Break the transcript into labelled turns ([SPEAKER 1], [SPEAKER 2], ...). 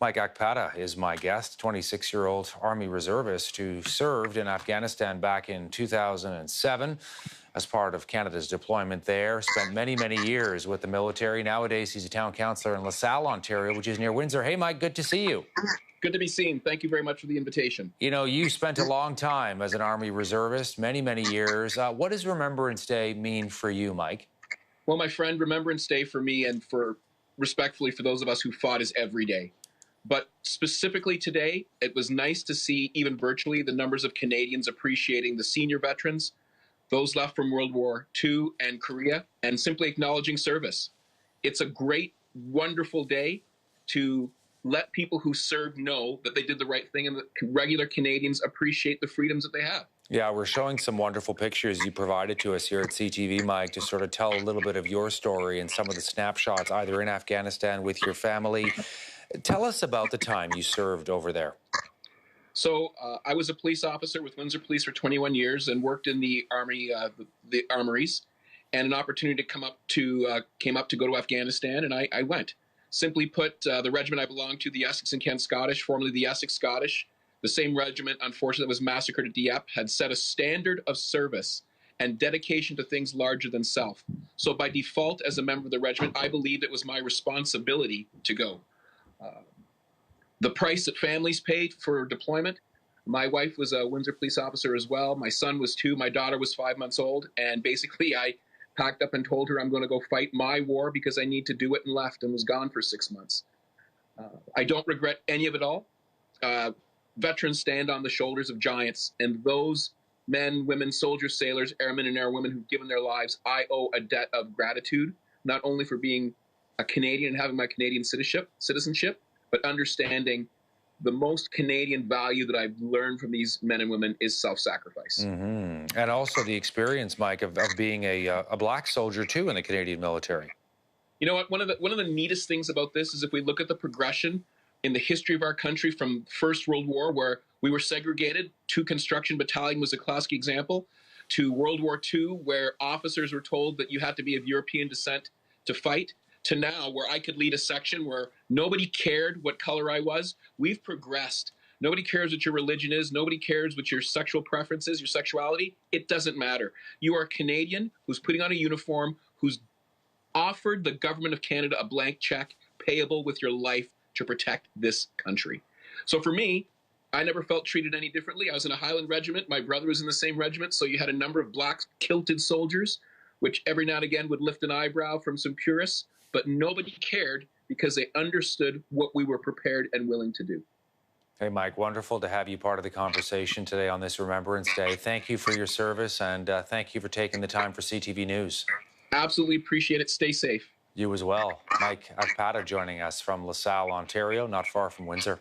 [SPEAKER 1] Mike Akpata is my guest, 26-year-old Army reservist who served in Afghanistan back in 2007 as part of Canada's deployment there. Spent many, many years with the military. Nowadays, he's a town councillor in LaSalle, Ontario, which is near Windsor. Hey, Mike, good to see you.
[SPEAKER 2] Good to be seen. Thank you very much for the invitation.
[SPEAKER 1] You know, you spent a long time as an Army reservist, many, many years. What does Remembrance Day mean for you, Mike?
[SPEAKER 2] Well, my friend, Remembrance Day for me and respectfully for those of us who fought is every day. But specifically today, it was nice to see, even virtually, the numbers of Canadians appreciating the senior veterans, those left from World War II and Korea, and simply acknowledging service. It's a great, wonderful day to let people who served know that they did the right thing and that regular Canadians appreciate the freedoms that they have.
[SPEAKER 1] Yeah, we're showing some wonderful pictures you provided to us here at CTV, Mike, to sort of tell a little bit of your story and some of the snapshots, either in Afghanistan with your family. Tell us about the time you served over there.
[SPEAKER 2] So I was a police officer with Windsor Police for 21 years and worked in the Army, the armories, and an opportunity came up to go to Afghanistan, and I went. Simply put, the regiment I belonged to, the Essex and Kent Scottish, formerly the Essex Scottish, the same regiment, unfortunately, that was massacred at Dieppe, had set a standard of service and dedication to things larger than self. So by default, as a member of the regiment, I believed it was my responsibility to go. The price that families paid for deployment, my wife was a Windsor police officer as well. My son was 2. My daughter was 5 months old. And basically, I packed up and told her I'm going to go fight my war because I need to do it, and left and was gone for 6 months. I don't regret any of it all. Veterans stand on the shoulders of giants, and those men, women, soldiers, sailors, airmen, and airwomen who've given their lives, I owe a debt of gratitude, not only for being a Canadian and having my Canadian citizenship, but understanding the most Canadian value that I've learned from these men and women is self-sacrifice.
[SPEAKER 1] Mm-hmm. And also the experience, Mike, of being a black soldier, too, in the Canadian military.
[SPEAKER 2] You know what? One of the neatest things about this is if we look at the progression in the history of our country from First World War, where we were segregated, 2 Construction Battalion was a classic example, to World War II, where officers were told that you had to be of European descent to fight, to now where I could lead a section where nobody cared what color I was. We've progressed. Nobody cares what your religion is. Nobody cares what your sexual preference is, your sexuality. It doesn't matter. You are a Canadian who's putting on a uniform, who's offered the government of Canada a blank check payable with your life to protect this country. So for me, I never felt treated any differently. I was in a Highland regiment. My brother was in the same regiment. So you had a number of black kilted soldiers, which every now and again would lift an eyebrow from some purists, but nobody cared because they understood what we were prepared and willing to do.
[SPEAKER 1] Hey, Mike, wonderful to have you part of the conversation today on this Remembrance Day. Thank you for your service, and thank you for taking the time for CTV News.
[SPEAKER 2] Absolutely appreciate it. Stay safe.
[SPEAKER 1] You as well. Mike Akpata joining us from LaSalle, Ontario, not far from Windsor.